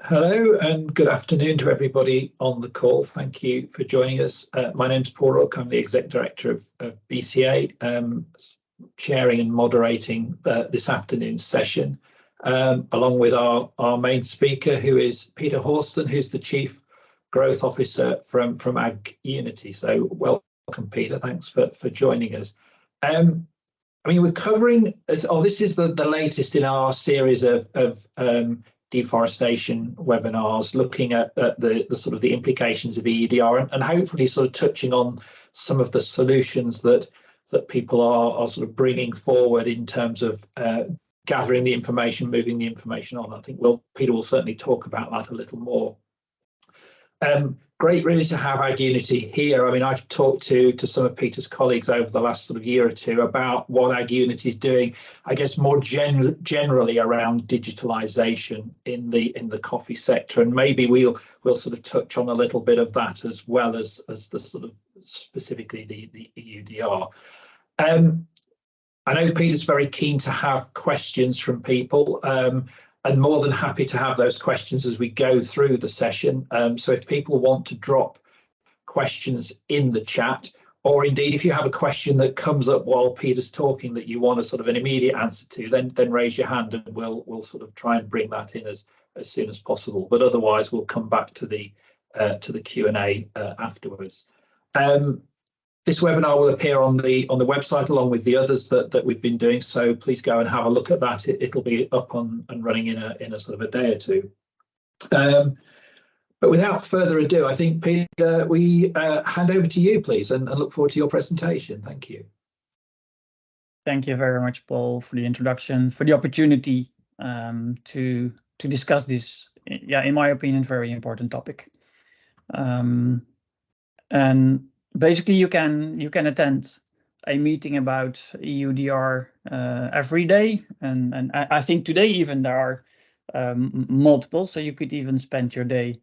Hello and good afternoon to everybody on the call. Thank you for joining us. My name is Paul Rooke. I'm the Exec Director of BCA, chairing and moderating this afternoon's session, along with our main speaker, who is Peter Horsten, who's the Chief Growth Officer from AgUnity. So welcome, Peter. Thanks for joining us. We're covering, this is the latest in our series of deforestation webinars, looking at the sort of the implications of EUDR and hopefully sort of touching on some of the solutions that people are sort of bringing forward in terms of gathering the information, moving the information on. I think Peter will certainly talk about that a little more. Great really to have AgUnity here. I've talked to some of Peter's colleagues over the last sort of year or two about what AgUnity is doing, I guess more generally around digitalization in the coffee sector, and maybe we'll sort of touch on a little bit of that as well as the sort of specifically the EUDR. I know Peter's very keen to have questions from people. And more than happy to have those questions as we go through the session. So if people want to drop questions in the chat, or indeed if you have a question that comes up while Peter's talking that you want a sort of an immediate answer to, then raise your hand and we'll sort of try and bring that in as soon as possible. But otherwise, we'll come back to the Q&A afterwards. This webinar will appear on the website along with the others that we've been doing, so please go and have a look at that. It'll be up and running in a sort of a day or two. But without further ado, I think, Peter, we hand over to you, please, and look forward to your presentation. Thank you. Thank you very much, Paul, for the introduction, for the opportunity to discuss this, in my opinion, very important topic. And basically, you can attend a meeting about EUDR every day, and I think today even there are multiple. So you could even spend your day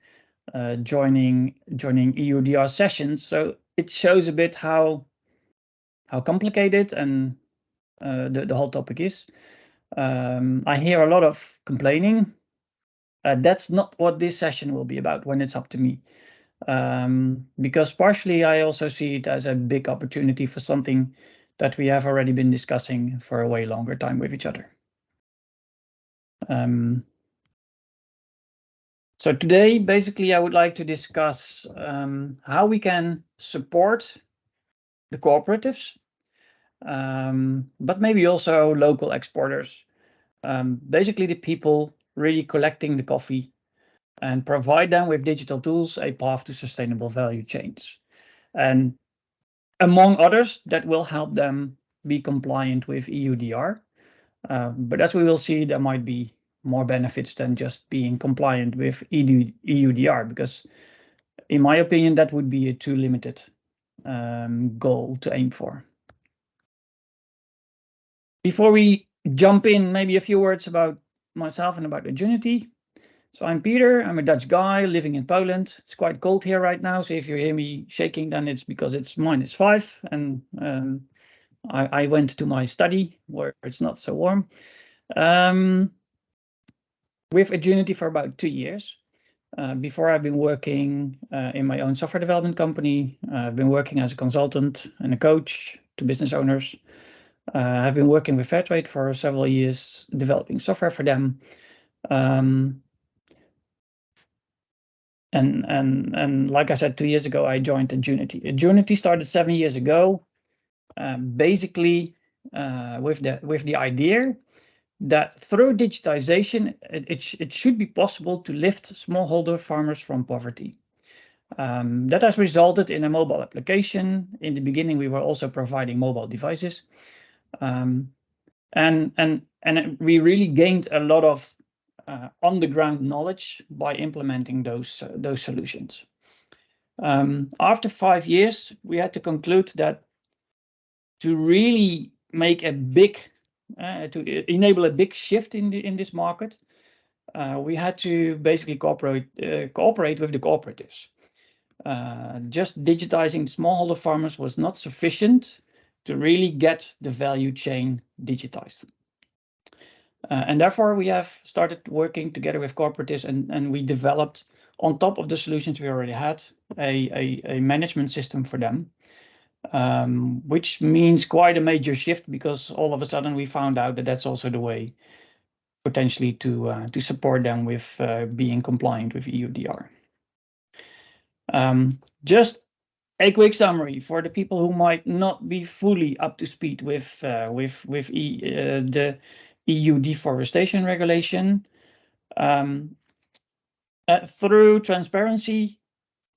joining EUDR sessions. So it shows a bit how complicated and the whole topic is. I hear a lot of complaining. That's not what this session will be about when it's up to me. Because partially I also see it as a big opportunity for something that we have already been discussing for a way longer time with each other. So today, basically, I would like to discuss how we can support the cooperatives, but maybe also local exporters, basically the people really collecting the coffee, and provide them with digital tools, a path to sustainable value chains. And among others, that will help them be compliant with EUDR. But as we will see, there might be more benefits than just being compliant with EUDR, because in my opinion, that would be a too limited goal to aim for. Before we jump in, maybe a few words about myself and about AgUnity. So I'm Peter, I'm a Dutch guy living in Poland. It's quite cold here right now, so if you hear me shaking, then it's because it's -5, and I went to my study where it's not so warm. With AgUnity for about 2 years. Before I've been working in my own software development company. I've been working as a consultant and a coach to business owners. I've been working with Fairtrade for several years, developing software for them. And like I said, 2 years ago, I joined AgUnity. AgUnity started 7 years ago, basically with the idea that through digitization, it should be possible to lift smallholder farmers from poverty. That has resulted in a mobile application. In the beginning, we were also providing mobile devices. And we really gained a lot of on-the-ground knowledge by implementing those solutions. After 5 years, we had to conclude that to really make a big, to enable a big shift in this market, we had to basically cooperate with the cooperatives. Just digitizing smallholder farmers was not sufficient to really get the value chain digitized. And therefore, we have started working together with cooperatives, and we developed, on top of the solutions we already had, a management system for them, which means quite a major shift, because all of a sudden we found out that that's also the way potentially to support them with being compliant with EUDR. Just a quick summary for the people who might not be fully up to speed with the EU Deforestation Regulation. Through transparency,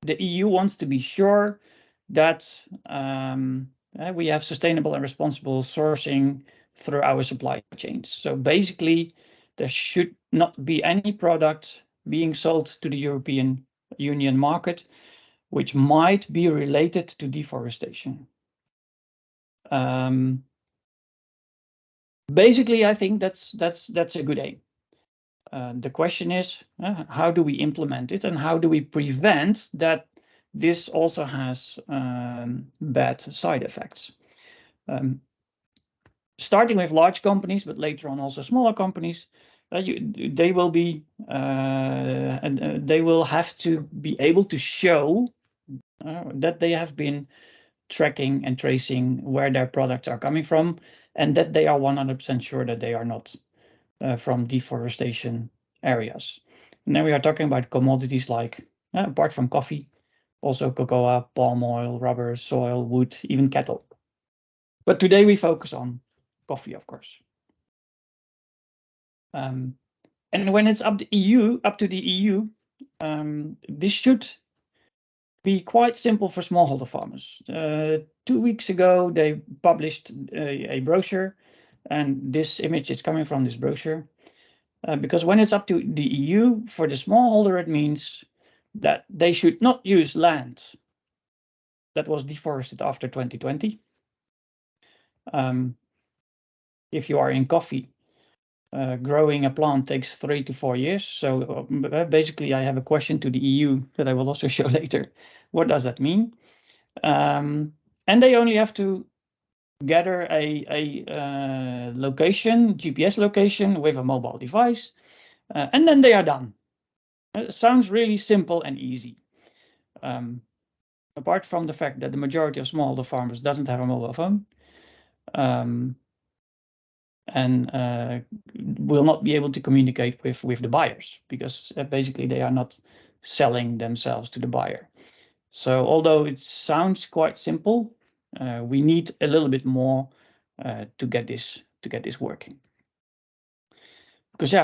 the EU wants to be sure that we have sustainable and responsible sourcing through our supply chains. So basically, there should not be any product being sold to the European Union market which might be related to deforestation. Basically, I think that's a good aim. The question is, how do we implement it, and how do we prevent that this also has bad side effects? Starting with large companies, but later on also smaller companies, they will be and they will have to be able to show that they have been tracking and tracing where their products are coming from, and that they are 100% sure that they are not from deforestation areas. And then we are talking about commodities like, apart from coffee, also cocoa, palm oil, rubber, soil, wood, even cattle. But today we focus on coffee, of course. And when it's up to the EU, this should be quite simple for smallholder farmers. 2 weeks ago, they published a brochure, and this image is coming from this brochure. Because when it's up to the EU, for the smallholder, it means that they should not use land that was deforested after 2020. If you are in coffee, growing a plant takes 3 to 4 years. So basically, I have a question to the EU that I will also show later. What does that mean? And they only have to gather a location, GPS location with a mobile device, and then they are done. It sounds really simple and easy. Apart from the fact that the majority of smallholder farmers doesn't have a mobile phone, and will not be able to communicate with the buyers, because basically they are not selling themselves to the buyer. So although it sounds quite simple, we need a little bit more to get this working. Because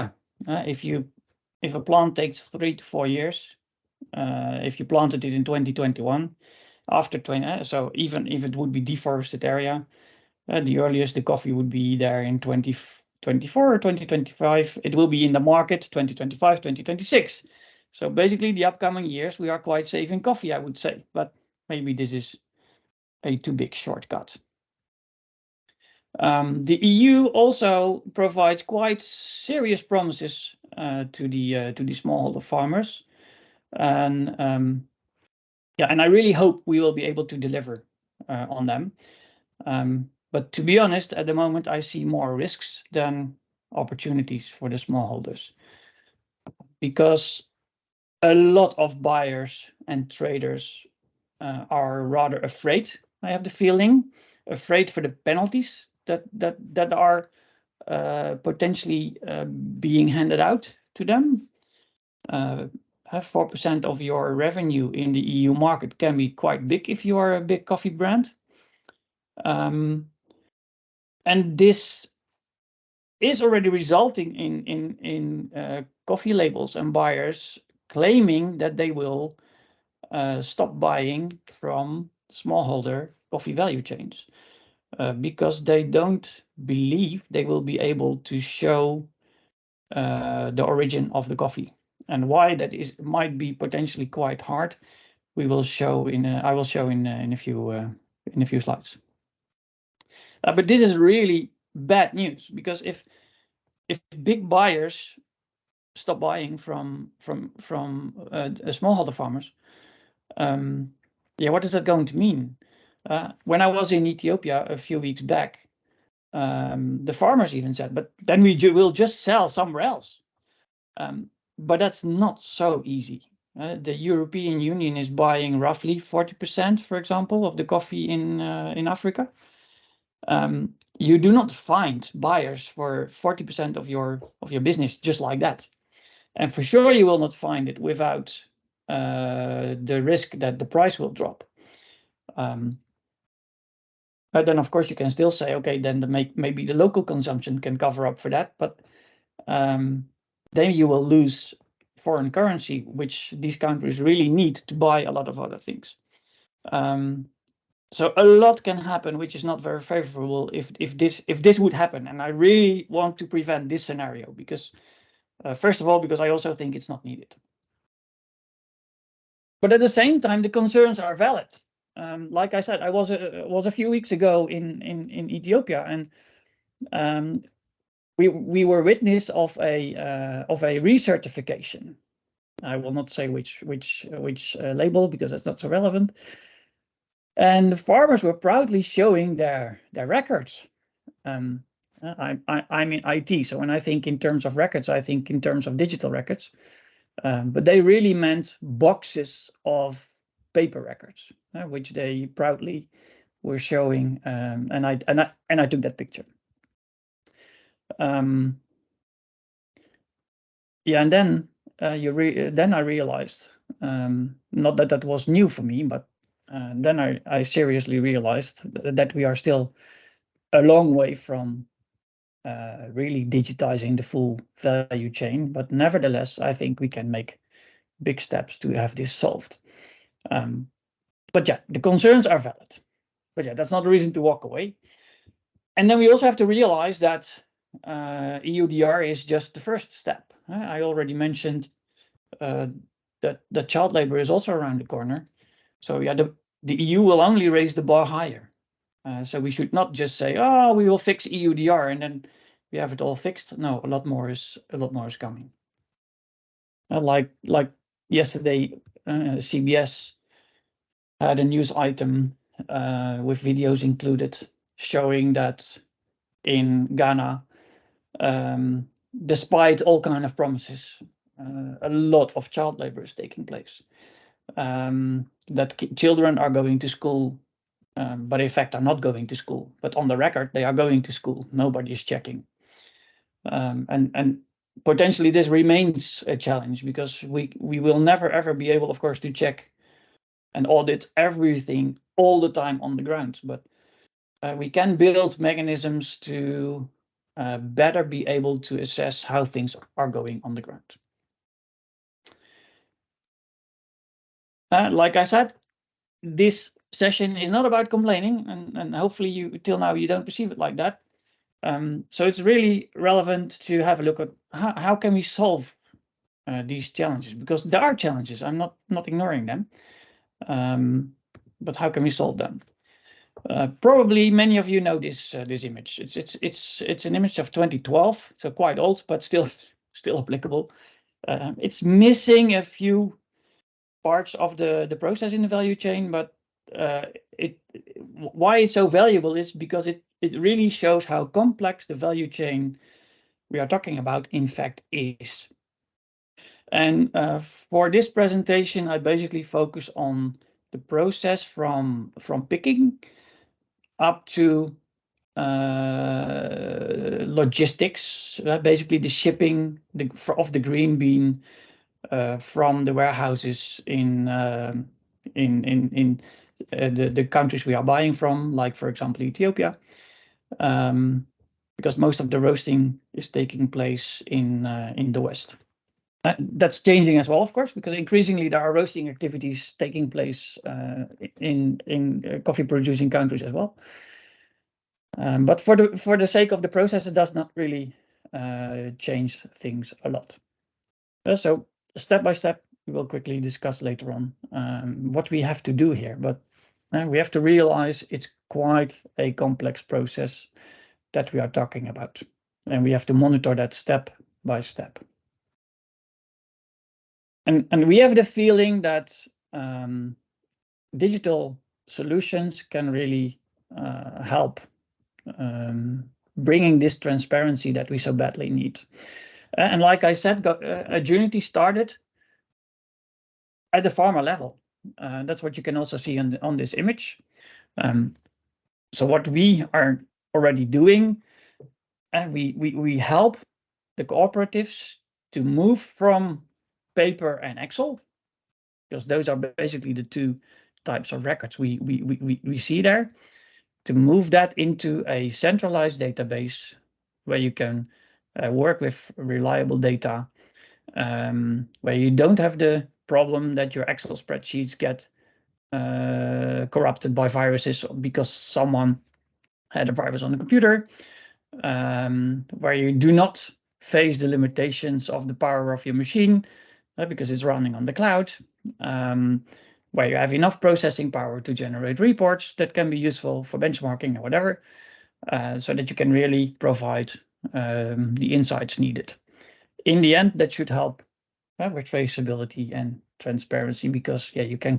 if a plant takes 3 to 4 years, if you planted it in 2021, after 20, so even if it would be deforested area, the earliest the coffee would be there in 2024 or 2025. It will be in the market 2025, 2026. So basically, the upcoming years, we are quite safe in coffee, I would say. But maybe this is a too big shortcut. The EU also provides quite serious promises to the smallholder farmers, and and I really hope we will be able to deliver on them. But to be honest, at the moment, I see more risks than opportunities for the smallholders, because a lot of buyers and traders are rather afraid. I have the feeling, afraid for the penalties that are potentially being handed out to them. 4% of your revenue in the EU market can be quite big if you are a big coffee brand. And this is already resulting in coffee labels and buyers claiming that they will stop buying from smallholder coffee value chains because they don't believe they will be able to show the origin of the coffee. And why that is might be potentially quite hard, we will show in I will show in a few slides. But this is really bad news, because if big buyers stop buying from smallholder farmers, what is that going to mean? When I was in Ethiopia a few weeks back, The farmers even said, but then we will just sell somewhere else. But that's not so easy. The European Union is buying roughly 40%, for example, of the coffee in Africa. You do not find buyers for 40% of your business just like that. And for sure, you will not find it without the risk that the price will drop. But then, of course, you can still say, okay, then maybe the local consumption can cover up for that. But then you will lose foreign currency, which these countries really need to buy a lot of other things. So a lot can happen, which is not very favorable if this would happen. And I really want to prevent this scenario because, first of all, because I also think it's not needed. But at the same time, the concerns are valid. Like I said, I was a few weeks ago in Ethiopia, and we were witness of a recertification. I will not say which label because that's not so relevant. And the farmers were proudly showing their records. I'm in IT, so when I think in terms of records, I think in terms of digital records. But they really meant boxes of paper records, which they proudly were showing, and I took that picture. Yeah, and then then I realized, not that was new for me, but then I seriously realized that we are still a long way from really digitizing the full value chain. But nevertheless, I think we can make big steps to have this solved. But yeah, the concerns are valid. But yeah, that's not a reason to walk away. And then we also have to realize that EUDR is just the first step. I already mentioned that child labor is also around the corner. So yeah, the EU will only raise the bar higher. So we should not just say, oh, we will fix EUDR and then we have it all fixed. No, a lot more is coming. Like yesterday, CBS had a news item with videos included showing that in Ghana, despite all kind of promises, a lot of child labor is taking place. That children are going to school, but in fact are not going to school. But on the record, they are going to school. Nobody is checking. And potentially this remains a challenge because we will never ever be able, of course, to check and audit everything all the time on the ground. But we can build mechanisms to better be able to assess how things are going on the ground. Like I said, this session is not about complaining, and hopefully till now you don't perceive it like that. So it's really relevant to have a look at how can we solve these challenges, because there are challenges. I'm not ignoring them, but how can we solve them? Probably many of you know this image. It's an image of 2012, so quite old, but still applicable. It's missing a few parts of the process in the value chain, but why it's so valuable is because it really shows how complex the value chain we are talking about in fact is. And for this presentation, I basically focus on the process from picking up to logistics, basically the shipping of the green bean from the warehouses in the countries we are buying from, like for example Ethiopia, because most of the roasting is taking place in the West. That's changing as well, of course, because increasingly there are roasting activities taking place in coffee producing countries as well. But for the sake of the process, it does not really change things a lot. So step by step, we will quickly discuss later on what we have to do here. But we have to realize it's quite a complex process that we are talking about, and we have to monitor that step by step. And we have the feeling that digital solutions can really help bringing this transparency that we so badly need. And like I said, AgUnity started at the farmer level. That's what you can also see on this image. So what we are already doing, and we help the cooperatives to move from paper and Excel, because those are basically the two types of records we see there, to move that into a centralized database where you can work with reliable data, where you don't have the problem that your Excel spreadsheets get corrupted by viruses because someone had a virus on the computer, where you do not face the limitations of the power of your machine because it's running on the cloud, where you have enough processing power to generate reports that can be useful for benchmarking or whatever, so that you can really provide the insights needed. In the end, that should help with traceability and transparency, because you can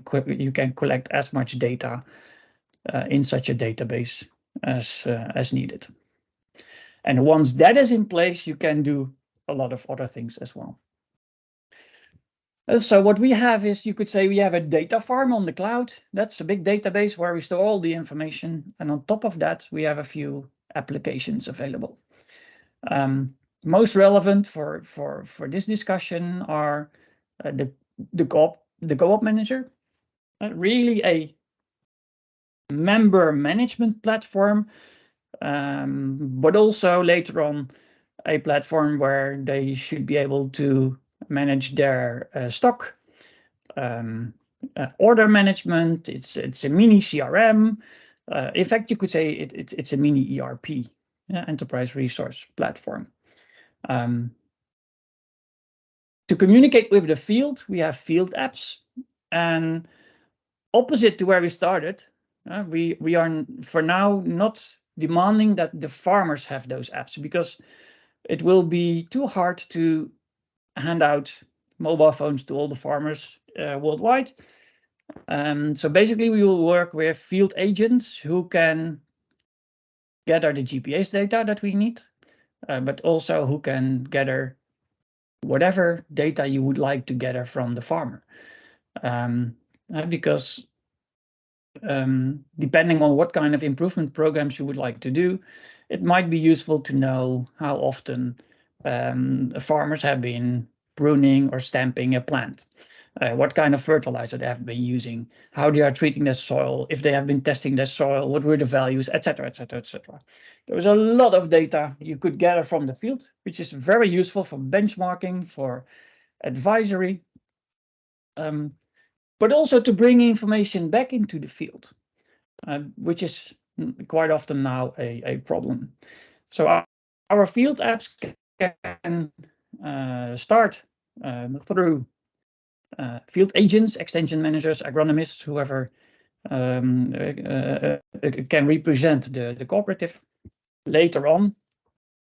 collect as much data in such a database as needed. And once that is in place, you can do a lot of other things as well. So what we have is, you could say, we have a data farm on the cloud. That's a big database where we store all the information. And on top of that, we have a few applications available. Most relevant for this discussion are the co-op manager, really a member management platform, but also later on a platform where they should be able to manage their stock, order management. It's a mini CRM. In fact, you could say it's a mini ERP, enterprise resource platform. To communicate with the field, we have field apps, and opposite to where we started, we are for now not demanding that the farmers have those apps, because it will be too hard to hand out mobile phones to all the farmers worldwide. So basically, we will work with field agents who can gather the GPS data that we need, but also who can gather whatever data you would like to gather from the farmer. Because depending on what kind of improvement programs you would like to do, it might be useful to know how often farmers have been pruning or stamping a plant, what kind of fertilizer they have been using, how they are treating their soil, if they have been testing their soil, what were the values, etc., etc., etc. There's a lot of data you could gather from the field, which is very useful for benchmarking, for advisory, but also to bring information back into the field, which is quite often now a problem. So our field apps can start through field agents, extension managers, agronomists, whoever can represent the cooperative. Later on,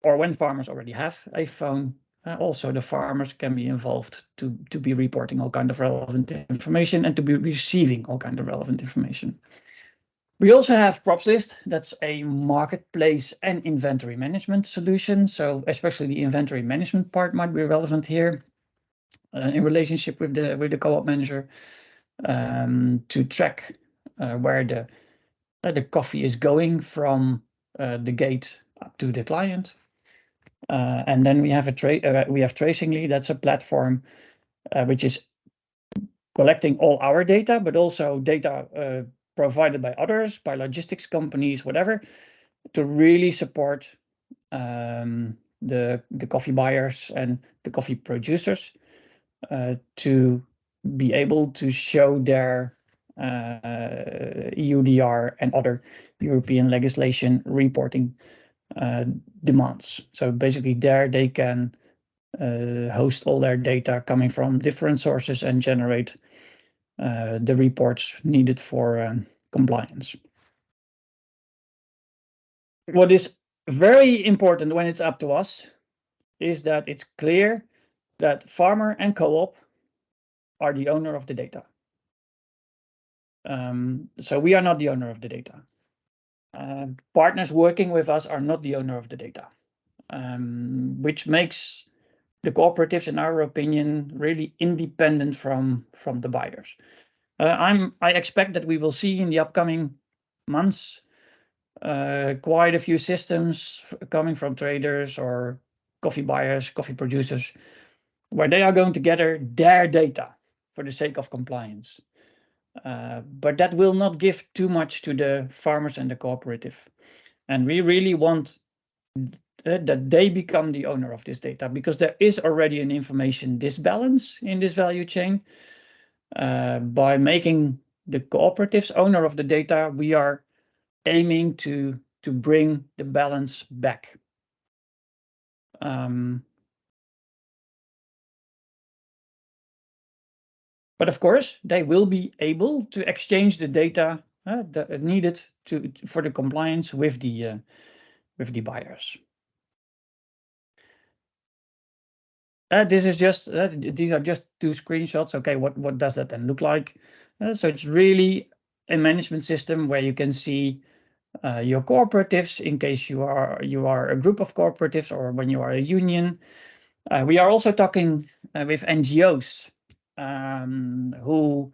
or when farmers already have a phone, also the farmers can be involved to be reporting all kind of relevant information and to be receiving all kind of relevant information. We also have CropsList. That's a marketplace and inventory management solution. So especially the inventory management part might be relevant here in relationship with the co-op manager, to track where the coffee is going from the gate up to the client. And then we have Tracingly. That's a platform which is collecting all our data, but also data provided by others, by logistics companies, whatever, to really support the coffee buyers and the coffee producers to be able to show their EUDR and other European legislation reporting demands. So basically there they can host all their data coming from different sources and generate the reports needed for compliance. What is very important when it's up to us is that it's clear that farmer and co-op are the owner of the data. So we are not the owner of the data. partners working with us are not the owner of the data, which makes the cooperatives, in our opinion, really independent from the buyers. I expect that we will see in the upcoming months quite a few systems coming from traders or coffee buyers, coffee producers, where they are going to gather their data for the sake of compliance. But that will not give too much to the farmers and the cooperative. And we really want that they become the owner of this data, because there is already an information disbalance in this value chain. By making the cooperatives owner of the data, we are aiming to bring the balance back. But of course, they will be able to exchange the data that needed for the compliance with the buyers. This is just these are just 2 screenshots. Okay, what does that then look like? So it's really a management system where you can see your cooperatives in case you are a group of cooperatives, or when you are a union. We are also talking with NGOs who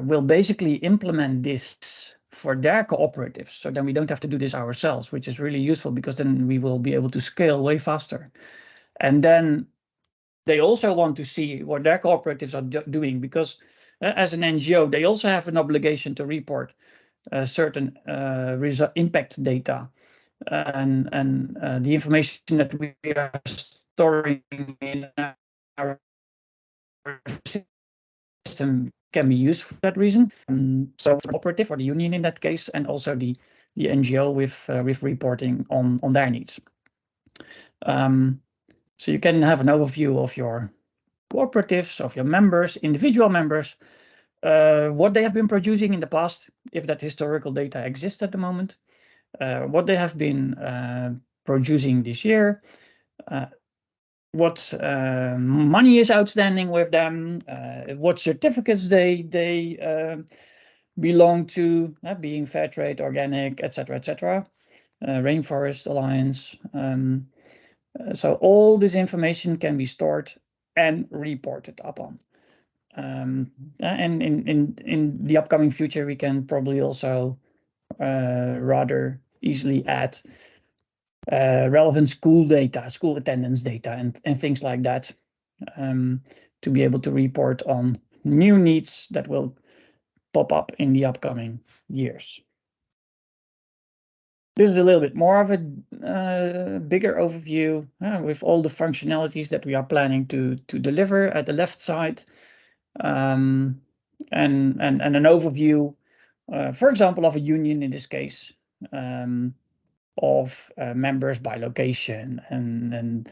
will basically implement this for their cooperatives. So then we don't have to do this ourselves, which is really useful, because then we will be able to scale way faster. And then they also want to see what their cooperatives are doing, because as an NGO, they also have an obligation to report certain impact data, and the information that we are storing in our system can be used for that reason. So for the cooperative or the union in that case, and also the NGO with reporting on their needs. So you can have an overview of your cooperatives, of your members, individual members, what they have been producing in the past, if that historical data exists at the moment, what they have been producing this year, what money is outstanding with them, what certificates they belong to, being fair trade, organic, etc., etc., Rainforest Alliance. So all this information can be stored and reported upon. And in the upcoming future, we can probably also rather easily add relevant school data, school attendance data, and things like that, to be able to report on new needs that will pop up in the upcoming years. This is a little bit more of a bigger overview with all the functionalities that we are planning to deliver at the left side, and an overview, for example, of a union in this case, of members by location and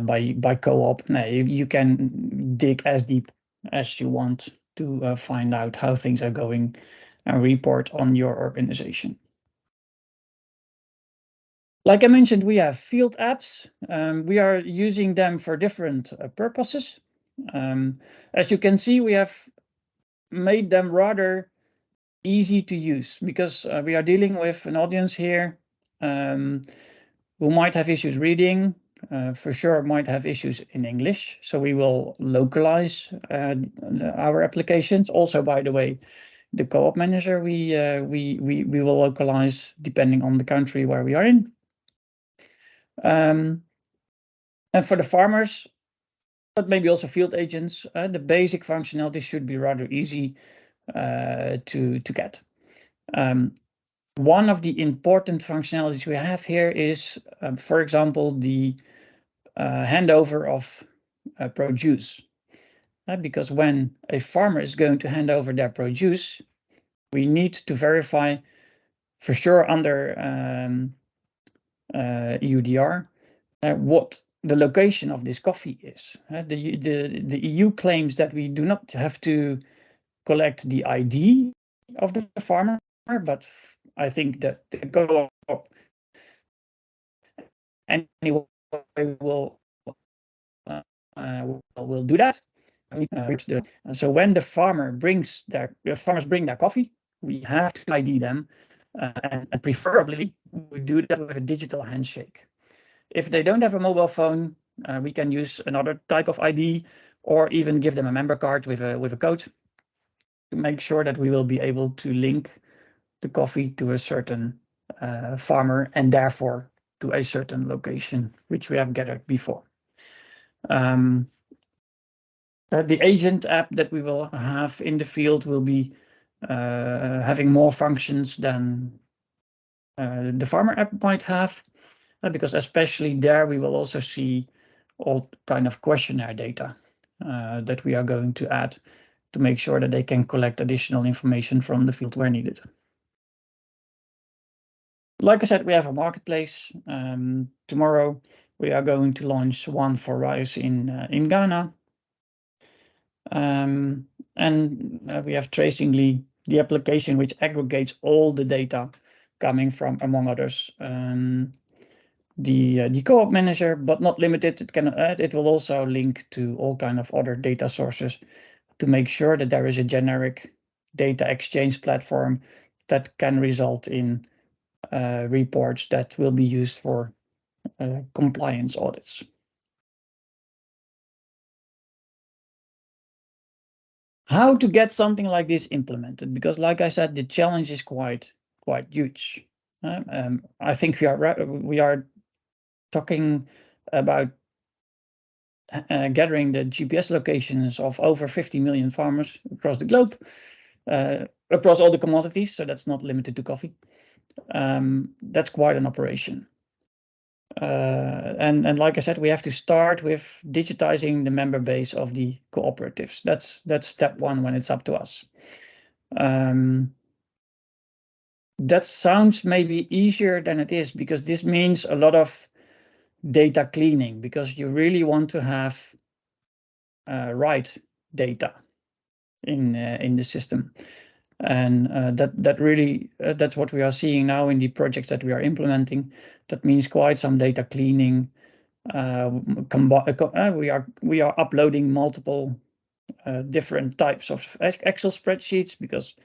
by co-op. Now, you can dig as deep as you want to find out how things are going and report on your organization. Like I mentioned, we have field apps. We are using them for different purposes. As you can see, we have made them rather easy to use, because we are dealing with an audience here who might have issues reading, for sure might have issues in English. So we will localize our applications. Also, by the way, the co-op manager we will localize depending on the country where we are in. And for the farmers, but maybe also field agents, the basic functionality should be rather easy to get. One of the important functionalities we have here is, for example, the handover of produce. Because when a farmer is going to hand over their produce, we need to verify for sure under EUDR what the location of this coffee is. The EU claims that we do not have to collect the ID of the farmer, but I think that the co-op anyway will do that. So when the farmers bring their coffee, we have to ID them And preferably, we do that with a digital handshake. If they don't have a mobile phone, we can use another type of ID, or even give them a member card with a code to make sure that we will be able to link the coffee to a certain farmer, and therefore to a certain location which we have gathered before. The agent app that we will have in the field will be having more functions than the farmer app might have, because especially there we will also see all kind of questionnaire data that we are going to add to make sure that they can collect additional information from the field where needed. Like I said, we have a marketplace. Tomorrow we are going to launch one for rice in Ghana. And we have Tracingly, the application which aggregates all the data coming from, among others, the co-op manager, but not limited. It will also link to all kind of other data sources to make sure that there is a generic data exchange platform that can result in reports that will be used for compliance audits. How to get something like this implemented? Because, like I said, the challenge is quite huge. I think we are talking about gathering the GPS locations of over 50 million farmers across the globe, across all the commodities. So that's not limited to coffee. That's quite an operation. And like I said, we have to start with digitizing the member base of the cooperatives. That's step one when it's up to us. That sounds maybe easier than it is, because this means a lot of data cleaning, because you really want to have right data in the system. And that really that's what we are seeing now in the projects that we are implementing. That means quite some data cleaning. We are uploading multiple different types of Excel spreadsheets, because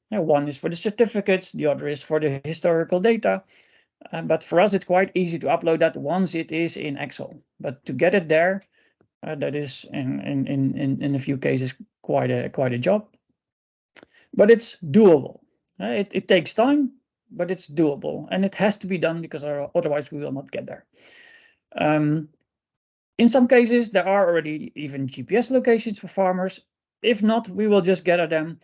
one is for the certificates, the other is for the historical data. But for us, it's quite easy to upload that once it is in Excel. But to get it there, that is in a few cases quite a job. But it's doable. It takes time, but it's doable, and it has to be done, because otherwise we will not get there. In some cases, there are already even GPS locations for farmers. If not, we will just gather them.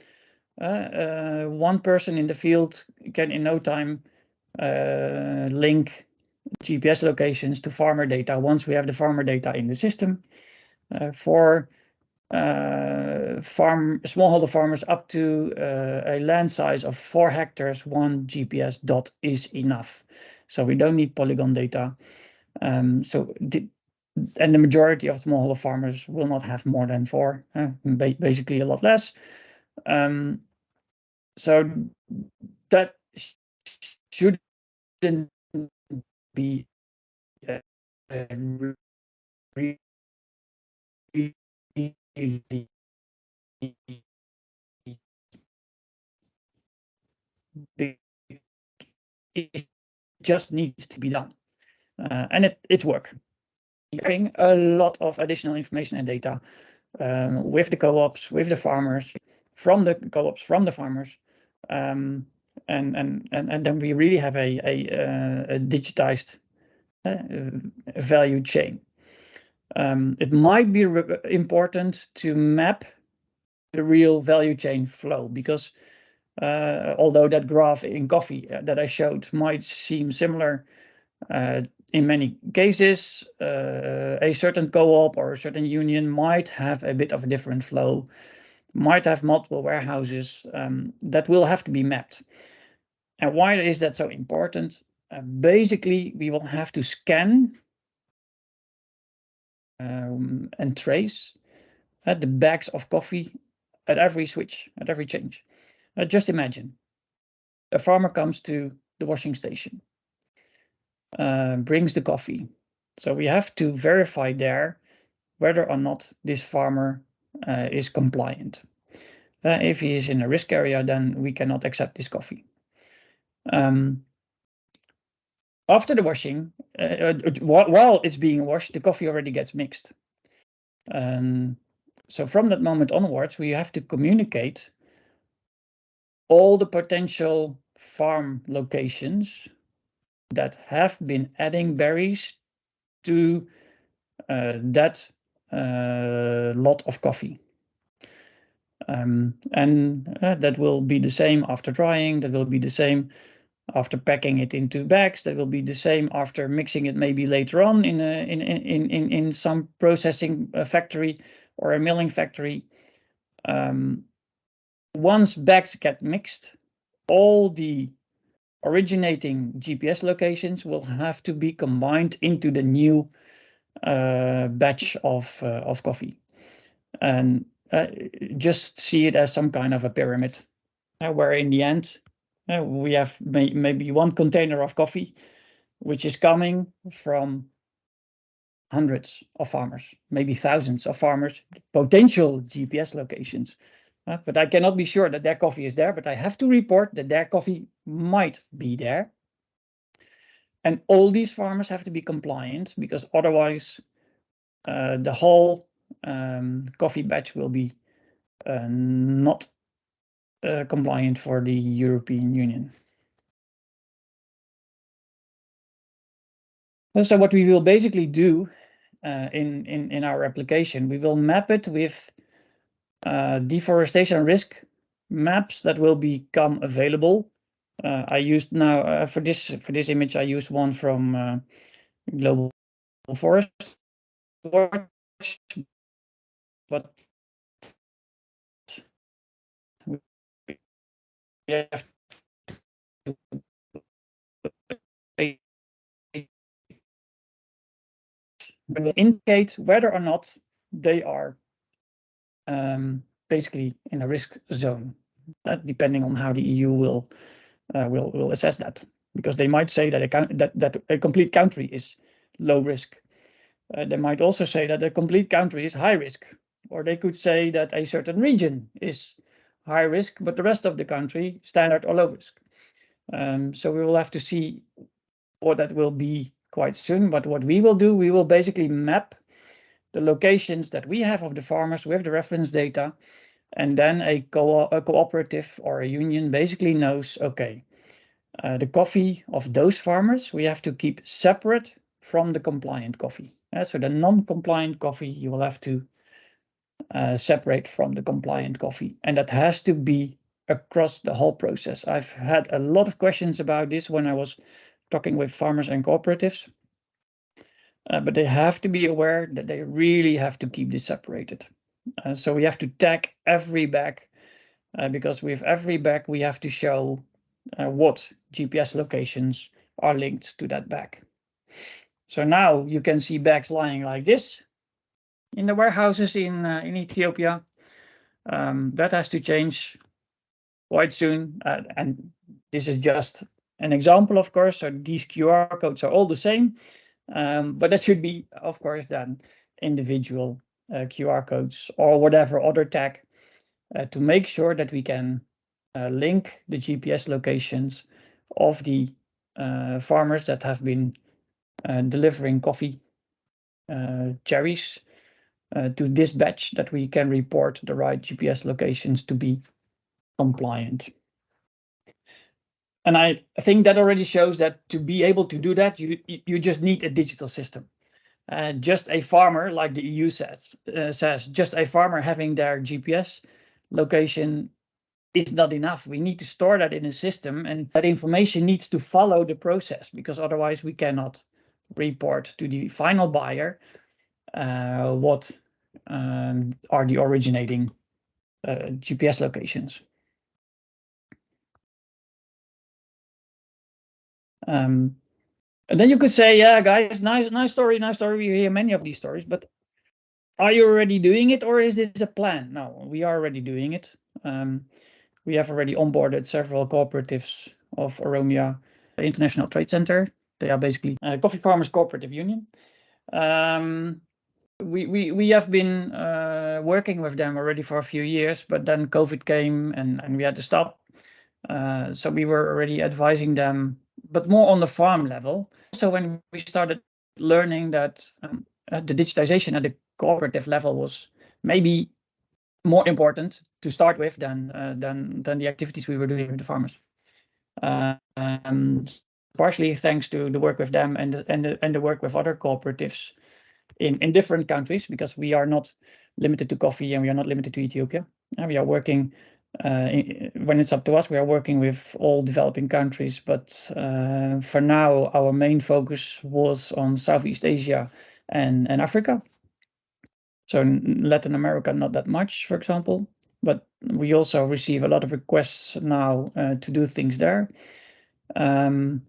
One person in the field can in no time link GPS locations to farmer data once we have the farmer data in the system. For smallholder farmers up to a land size of 4 hectares, 1 GPS dot is enough. So we don't need polygon data. And the majority of smallholder farmers will not have more than 4, basically a lot less. So that shouldn't be really big. It just needs to be done, and it's work. Getting a lot of additional information and data with the co-ops, with the farmers, from the co-ops, from the farmers, and then we really have a digitized value chain. It might be important to map the real value chain flow, because although that graph in coffee that I showed might seem similar, in many cases, a certain co-op or a certain union might have a bit of a different flow, might have multiple warehouses that will have to be mapped. And why is that so important? Basically, we will have to scan and trace the bags of coffee at every switch, at every change. Just imagine, a farmer comes to the washing station, brings the coffee. So we have to verify there whether or not this farmer is compliant. If he is in a risk area, then we cannot accept this coffee. After the washing, while it's being washed, the coffee already gets mixed. So from that moment onwards, we have to communicate all the potential farm locations that have been adding berries to that lot of coffee. And that will be the same after drying, that will be the same after packing it into bags, that will be the same after mixing it maybe later on in some processing factory or a milling factory. Once bags get mixed, all the originating GPS locations will have to be combined into the new batch of coffee. And just see it as some kind of a pyramid, where in the end we have maybe one container of coffee, which is coming from hundreds of farmers, maybe thousands of farmers, potential GPS locations. But I cannot be sure that their coffee is there, but I have to report that their coffee might be there. And all these farmers have to be compliant, because otherwise the whole coffee batch will be not compliant for the European Union. And so what we will basically do in our application, we will map it with deforestation risk maps that will become available. I used now for this image, I used one from Global Forest Watch, but we have to indicate whether or not they are basically in a risk zone, depending on how the EU will assess that, because they might say that a complete country is low risk. They might also say that a complete country is high risk, or they could say that a certain region is high risk, but the rest of the country standard or low risk. So we will have to see what that will be quite soon. But what we will do, we will basically map the locations that we have of the farmers with the reference data, and then a cooperative or a union basically knows, okay, the coffee of those farmers we have to keep separate from the compliant coffee. So the non-compliant coffee you will have to separate from the compliant coffee, and that has to be across the whole process. I've had a lot of questions about this when I was talking with farmers and cooperatives, but they have to be aware that they really have to keep this separated. So we have to tag every bag, because with every bag we have to show what GPS locations are linked to that bag. So now you can see bags lying like this in the warehouses in Ethiopia. That has to change quite soon, and this is just an example, of course. So these QR codes are all the same, but that should be, of course, then individual QR codes or whatever other tag to make sure that we can link the GPS locations of the farmers that have been delivering coffee cherries to this batch, that we can report the right GPS locations to be compliant. And I think that already shows that to be able to do that, you just need a digital system. Just a farmer, like the EU says, just a farmer having their GPS location is not enough. We need to store that in a system, and that information needs to follow the process, because otherwise we cannot report to the final buyer what are the originating GPS locations. And then you could say, yeah, guys, nice story. We hear many of these stories, but are you already doing it, or is this a plan? No, we are already doing it. We have already onboarded several cooperatives of Oromia International Trade Center. They are basically a coffee farmers cooperative union. We have been working with them already for a few years, but then COVID came and we had to stop. So we were already advising them, but more on the farm level. So when we started learning that the digitization at the cooperative level was maybe more important to start with than the activities we were doing with the farmers. Partially thanks to the work with them and the work with other cooperatives in different countries, because we are not limited to coffee and we are not limited to Ethiopia. We are working, when it's up to us, we are working with all developing countries. But for now, our main focus was on Southeast Asia and Africa. So in Latin America, not that much, for example. But we also receive a lot of requests now to do things there. Yeah,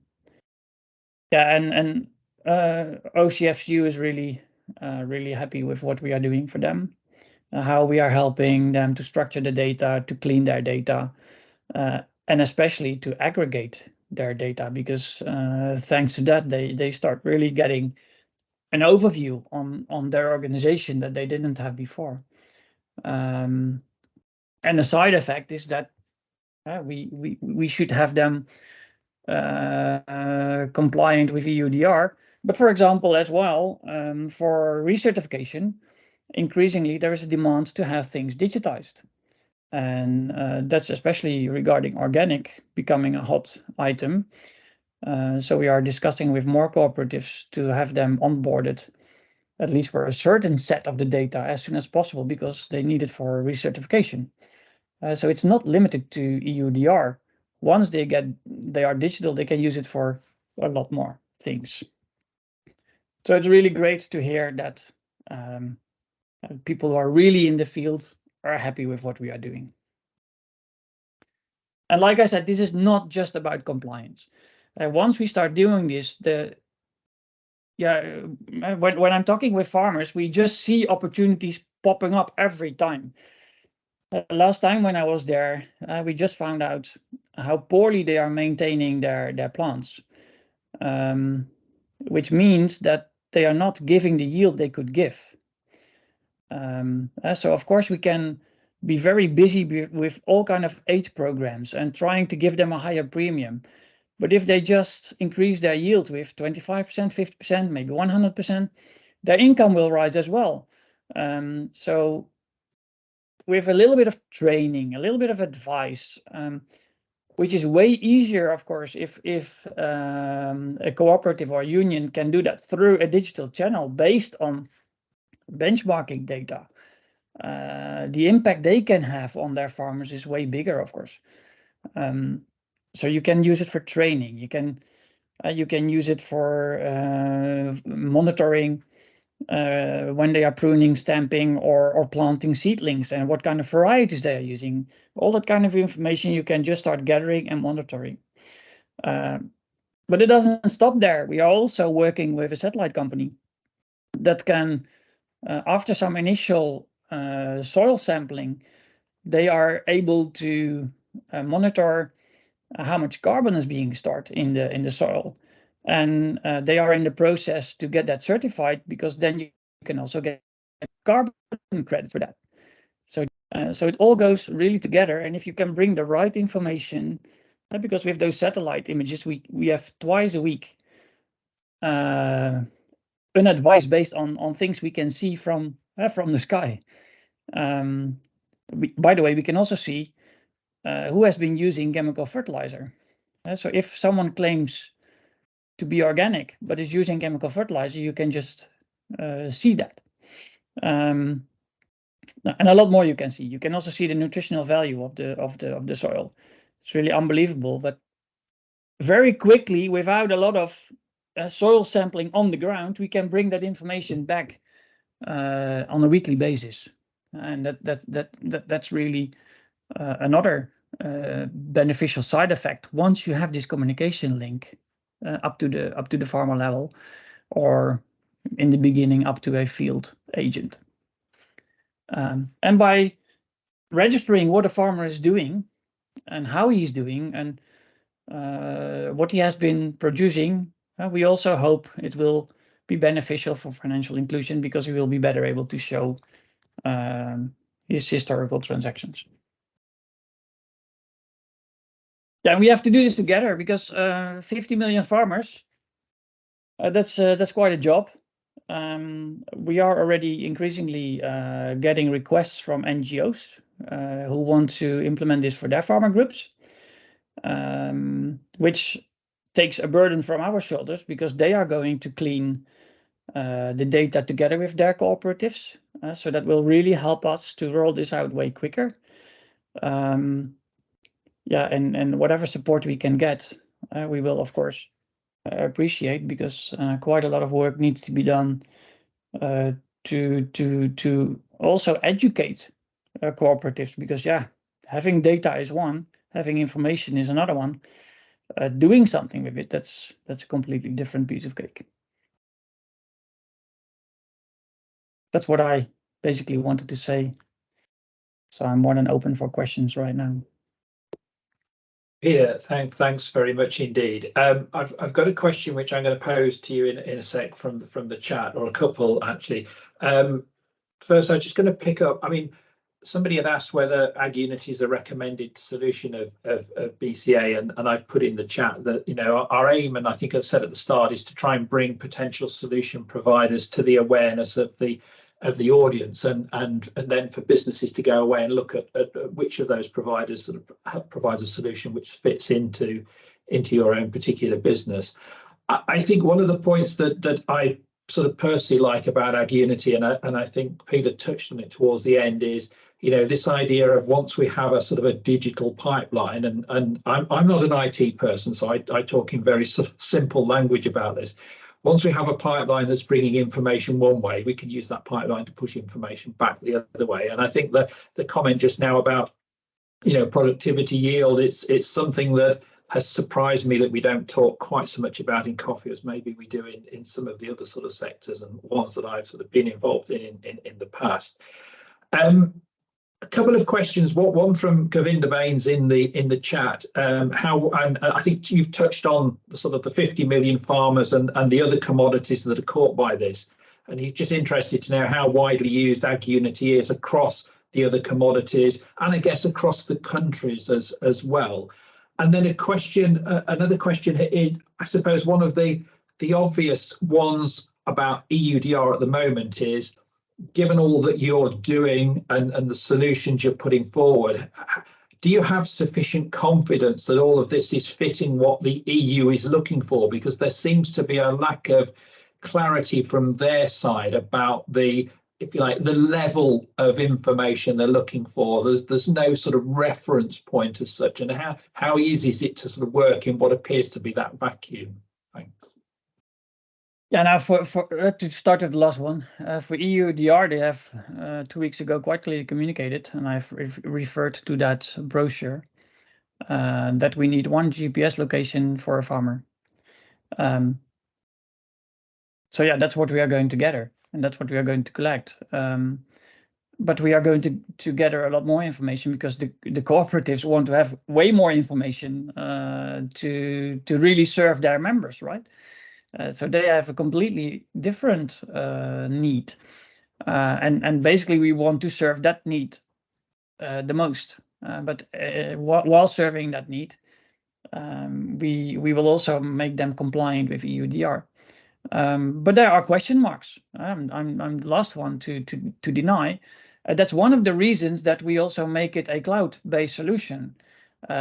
and OCFCU is really happy with what we are doing for them, how we are helping them to structure the data, to clean their data, and especially to aggregate their data, because thanks to that, they start really getting an overview on their organization that they didn't have before. And the side effect is that we should have them compliant with EUDR. But for example, as well, for recertification, increasingly there is a demand to have things digitized. And that's especially regarding organic becoming a hot item. So we are discussing with more cooperatives to have them onboarded, at least for a certain set of the data as soon as possible, because they need it for recertification. So it's not limited to EUDR. Once they are digital, they can use it for a lot more things. So it's really great to hear that people who are really in the field are happy with what we are doing. And like I said, this is not just about compliance. Once we start doing this, when I'm talking with farmers, we just see opportunities popping up every time. Last time when I was there, we just found out how poorly they are maintaining their plants, which means that they are not giving the yield they could give. So of course we can be very busy with all kind of aid programs and trying to give them a higher premium. But if they just increase their yield with 25%, 50%, maybe 100%, their income will rise as well. So with a little bit of training, a little bit of advice, which is way easier, of course, if a cooperative or union can do that through a digital channel based on benchmarking data. The impact they can have on their farmers is way bigger, of course. So you can use it for training. You can use it for monitoring when they are pruning, stamping, or planting seedlings, and what kind of varieties they are using. All that kind of information you can just start gathering and monitoring. But it doesn't stop there. We are also working with a satellite company that can, after some initial soil sampling, they are able to monitor how much carbon is being stored in the soil. And they are in the process to get that certified, because then you can also get carbon credits for that. So it all goes really together. And if you can bring the right information, because with those satellite images, we have twice a week an advice based on things we can see from the sky. By the way, we can also see who has been using chemical fertilizer. So if someone claims to be organic but is using chemical fertilizer, you can just see that. And a lot more you can see. You can also see the nutritional value of the soil. It's really unbelievable. But very quickly, without a lot of soil sampling on the ground, we can bring that information back on a weekly basis, and that's really another beneficial side effect. Once you have this communication link up to the farmer level, or in the beginning up to a field agent. And by registering what a farmer is doing and how he's doing and what he has been producing, we also hope it will be beneficial for financial inclusion, because he will be better able to show his historical transactions. Yeah, we have to do this together because 50 million farmers, that's quite a job. We are already increasingly getting requests from NGOs who want to implement this for their farmer groups, which takes a burden from our shoulders because they are going to clean the data together with their cooperatives. So that will really help us to roll this out way quicker. Yeah, and whatever support we can get, we will, of course, appreciate, because quite a lot of work needs to be done to also educate cooperatives, because yeah, having data is one, having information is another one. Doing something with it, that's a completely different piece of cake. That's what I basically wanted to say. So I'm more than open for questions right now. Peter, thanks very much indeed. I've got a question which I'm going to pose to you in a sec from the chat, or a couple actually. First, I'm just going to pick up. I mean, somebody had asked whether AgUnity is a recommended solution of BCA, and I've put in the chat that, you know, our aim, and I think I said at the start, is to try and bring potential solution providers to the awareness of the audience, and then for businesses to go away and look at which of those providers sort of provides a solution which fits into your own particular business. I think one of the points that I sort of personally like about AgUnity, and I think Peter touched on it towards the end, is, you know, this idea of once we have a sort of a digital pipeline, and I'm not an IT person, so I talk in very sort of simple language about this. Once we have a pipeline that's bringing information one way, we can use that pipeline to push information back the other way. And I think the comment just now about, you know, productivity yield, it's something that has surprised me that we don't talk quite so much about in coffee as maybe we do in some of the other sort of sectors and ones that I've sort of been involved in the past. A couple of questions. One from Govinda Baines in the chat. And I think you've touched on the sort of the 50 million farmers and the other commodities that are caught by this. And he's just interested to know how widely used AgUnity is across the other commodities, and I guess across the countries as well. And then another question, I suppose one of the obvious ones about EUDR at the moment is, given all that you're doing and the solutions you're putting forward, do you have sufficient confidence that all of this is fitting what the EU is looking for? Because there seems to be a lack of clarity from their side about the, if you like, the level of information they're looking for. There's no sort of reference point as such, and how easy is it to sort of work in what appears to be that vacuum? Thanks. Yeah, now to start with the last one, for EUDR, they have 2 weeks ago quite clearly communicated, and I've referred to that brochure, that we need 1 GPS location for a farmer. So yeah, that's what we are going to gather, and that's what we are going to collect. But we are going to gather a lot more information, because the cooperatives want to have way more information to really serve their members, right? So they have a completely different need, and basically we want to serve that need the most. But while serving that need, we will also make them compliant with EUDR. But there are question marks. I'm the last one to deny. That's one of the reasons that we also make it a cloud-based solution,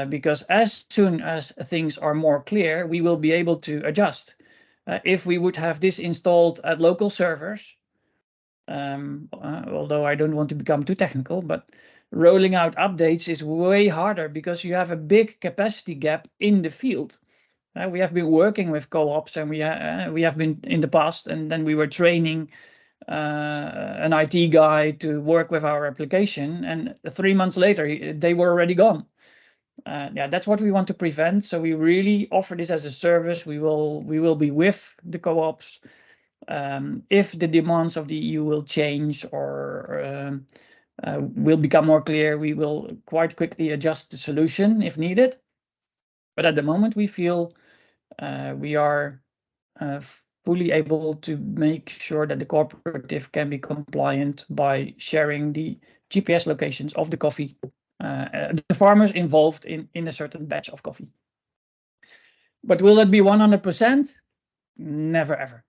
because as soon as things are more clear, we will be able to adjust. If we would have this installed at local servers, although I don't want to become too technical, but rolling out updates is way harder because you have a big capacity gap in the field. We have been working with co-ops, and we have been in the past, and then we were training an IT guy to work with our application, and 3 months later they were already gone. Yeah, that's what we want to prevent. So we really offer this as a service. We will be with the co-ops. If the demands of the EU will change or will become more clear, we will quite quickly adjust the solution if needed. But at the moment, we feel we are fully able to make sure that the cooperative can be compliant by sharing the GPS locations of the coffee the farmers involved in a certain batch of coffee. But will it be 100%? Never ever.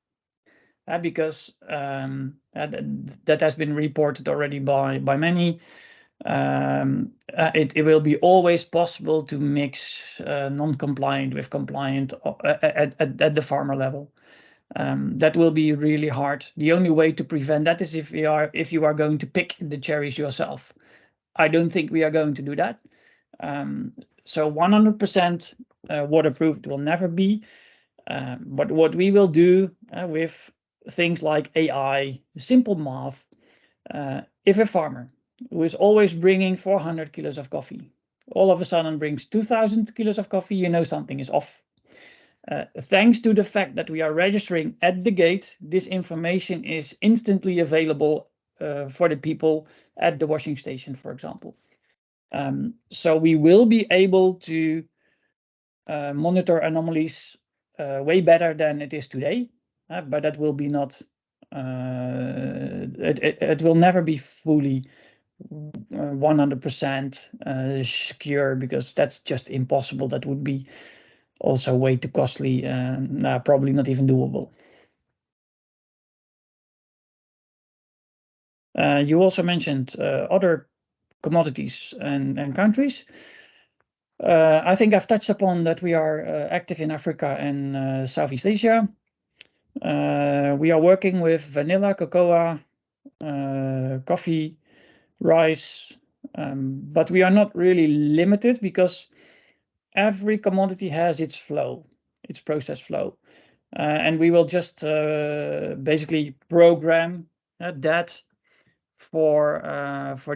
Because that has been reported already by many. It will be always possible to mix non-compliant with compliant at the farmer level. That will be really hard. The only way to prevent that is if you are going to pick the cherries yourself. I don't think we are going to do that. So 100% waterproof it will never be. But what we will do with things like AI, simple math, if a farmer who is always bringing 400 kilos of coffee all of a sudden brings 2,000 kilos of coffee, you know something is off. Thanks to the fact that we are registering at the gate, this information is instantly available for the people at the washing station, for example. So we will be able to monitor anomalies way better than it is today, but that will be not. It will never be fully 100% secure, because that's just impossible. That would be also way too costly, probably not even doable. You also mentioned other commodities and countries. I think I've touched upon that we are active in Africa and Southeast Asia. We are working with vanilla, cocoa, coffee, rice, but we are not really limited, because every commodity has its flow, its process flow. And we will just basically program that for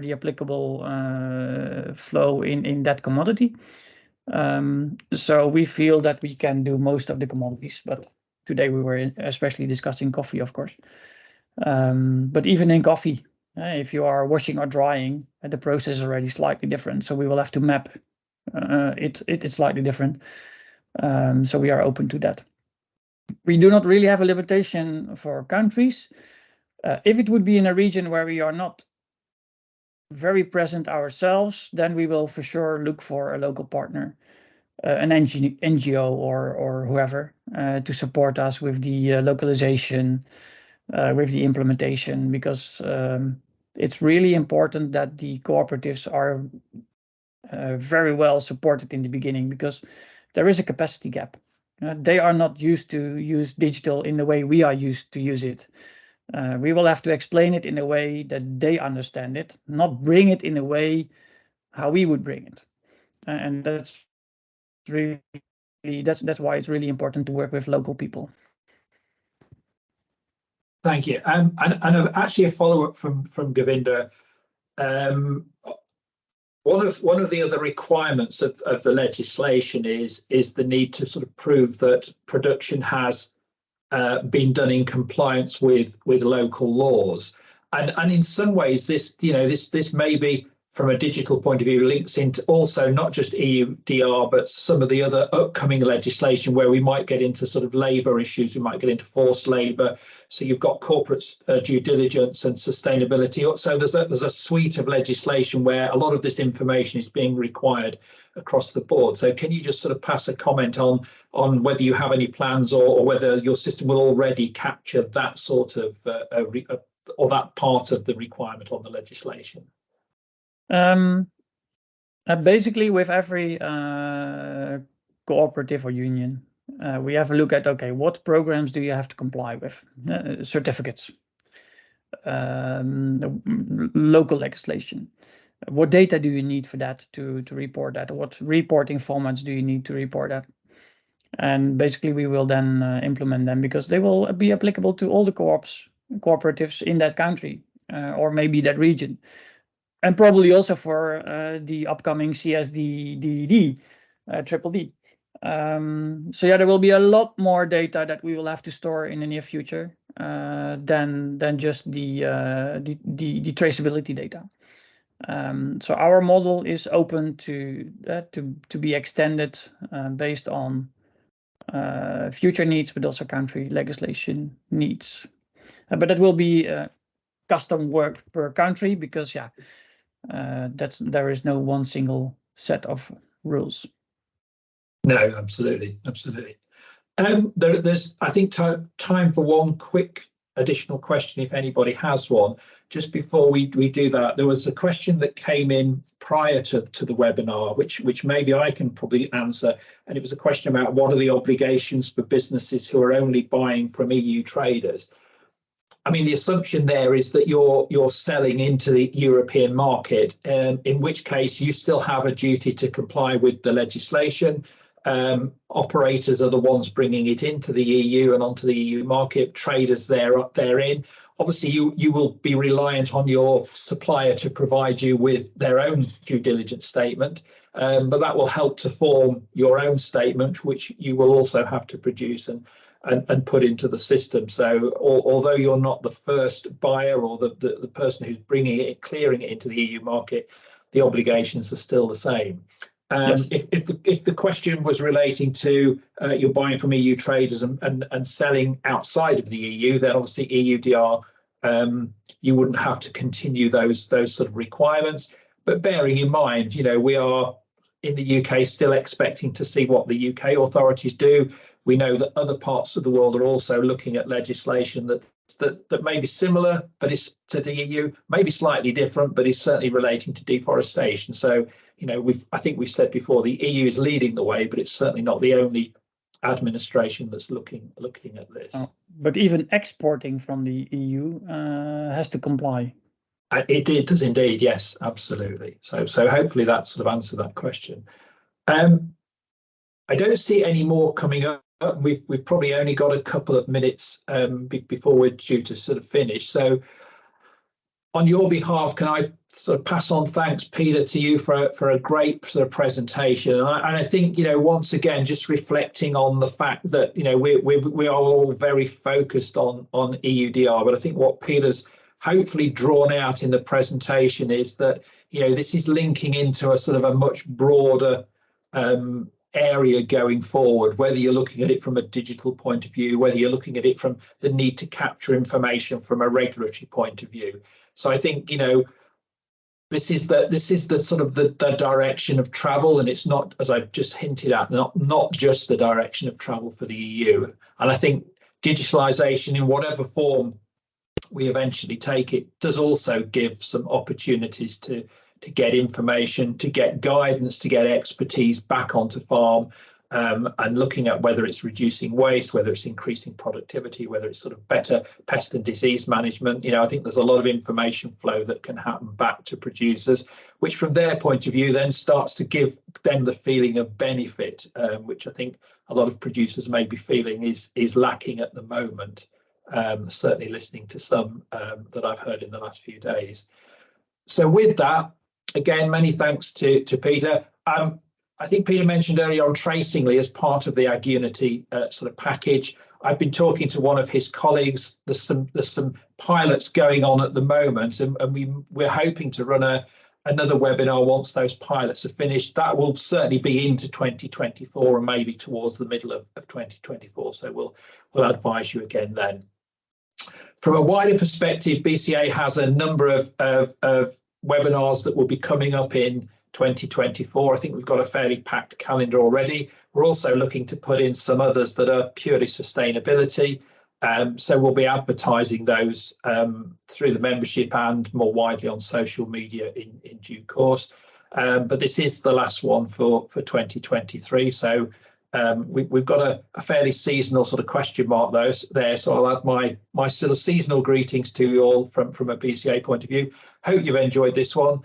the applicable flow in that commodity. So we feel that we can do most of the commodities, but today we were especially discussing coffee, of course. But even in coffee, if you are washing or drying, the process is already slightly different. So we will have to map it's slightly different. So we are open to that. We do not really have a limitation for countries. If it would be in a region where we are not very present ourselves, then we will for sure look for a local partner, an NGO or whoever, to support us with the localization, with the implementation, because it's really important that the cooperatives are very well supported in the beginning, because there is a capacity gap. They are not used to use digital in the way we are used to use it. We will have to explain it in a way that they understand it, not bring it in a way how we would bring it. And that's really, that's why it's really important to work with local people. Thank you. And actually a follow-up from Govinda. One of the other requirements of the legislation is the need to sort of prove that production has been done in compliance with local laws, and in some ways this may be, from a digital point of view, links into also not just EUDR but some of the other upcoming legislation where we might get into sort of labour issues, we might get into forced labour. So you've got corporate due diligence and sustainability. So there's a suite of legislation where a lot of this information is being required across the board. So can you just sort of pass a comment on whether you have any plans or whether your system will already capture that sort of or that part of the requirement on the legislation? Basically, with every cooperative or union, we have a look at, okay, what programs do you have to comply with? Certificates, local legislation. What data do you need for that to report that? What reporting formats do you need to report that? And basically, we will then implement them, because they will be applicable to all the cooperatives in that country, or maybe that region. And probably also for the upcoming CSDD, triple D. So yeah, there will be a lot more data that we will have to store in the near future than just the traceability data. So our model is open to be extended based on future needs, but also country legislation needs. But that will be custom work per country, because yeah, there is no one single set of rules. No, absolutely. There's, I think, time for one quick additional question, if anybody has one. Just before we do that, there was a question that came in prior to the webinar, which maybe I can probably answer, and it was a question about what are the obligations for businesses who are only buying from EU traders. I mean, the assumption there is that you're selling into the European market, in which case you still have a duty to comply with the legislation. Operators are the ones bringing it into the EU and onto the EU market. Traders therein. Obviously, you will be reliant on your supplier to provide you with their own due diligence statement, but that will help to form your own statement, which you will also have to produce and put into the system. So although you're not the first buyer or the person who's bringing it, clearing it into the EU market, the obligations are still the same. Yes. If the question was relating to you're buying from EU traders and selling outside of the EU, then obviously EUDR, you wouldn't have to continue those sort of requirements. But bearing in mind, we are in the UK still expecting to see what the UK authorities do. We know that other parts of the world are also looking at legislation that may be similar, but is to the EU, maybe slightly different, but is certainly relating to deforestation. So, I think we've said before, the EU is leading the way, but it's certainly not the only administration that's looking at this. Oh, but even exporting from the EU has to comply. It does indeed, yes, absolutely. So hopefully that sort of answered that question. I don't see any more coming up. We've probably only got a couple of minutes before we're due to sort of finish. So on your behalf, can I sort of pass on thanks, Peter, to you for a great sort of presentation. And I think, once again, just reflecting on the fact that, we are all very focused on EUDR, but I think what Peter's hopefully drawn out in the presentation is that, this is linking into a sort of a much broader area going forward, whether you're looking at it from a digital point of view, whether you're looking at it from the need to capture information from a regulatory point of view. So I think, this is the sort of the direction of travel, and it's not, as I've just hinted at, not just the direction of travel for the EU. And I think digitalization, in whatever form we eventually take it, does also give some opportunities to get information, to get guidance, to get expertise back onto farm, and looking at whether it's reducing waste, whether it's increasing productivity, whether it's sort of better pest and disease management. I think there's a lot of information flow that can happen back to producers, which from their point of view then starts to give them the feeling of benefit, which I think a lot of producers may be feeling is lacking at the moment. Certainly listening to some that I've heard in the last few days. So with that, again, many thanks to Peter. I think Peter mentioned earlier on Tracingly as part of the AgUnity sort of package. I've been talking to one of his colleagues. There's some pilots going on at the moment, and we're hoping to run another webinar once those pilots are finished. That will certainly be into 2024 and maybe towards the middle of 2024. So we'll advise you again then. From a wider perspective, BCA has a number of webinars that will be coming up in 2024. I think we've got a fairly packed calendar already. We're also looking to put in some others that are purely sustainability. So we'll be advertising those through the membership and more widely on social media in due course. But this is the last one for 2023. So we've got a fairly seasonal sort of question mark there. So I'll add my sort of seasonal greetings to you all from a BCA point of view. Hope you've enjoyed this one.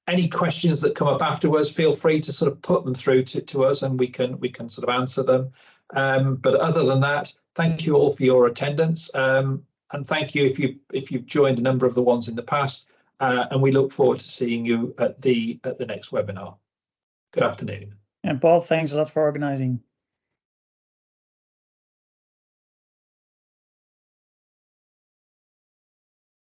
Any questions that come up afterwards, feel free to sort of put them through to us, and we can sort of answer them. But other than that, thank you all for your attendance, and thank you if you've joined a number of the ones in the past. And we look forward to seeing you at the next webinar. Good afternoon. And Paul, thanks a lot for organizing.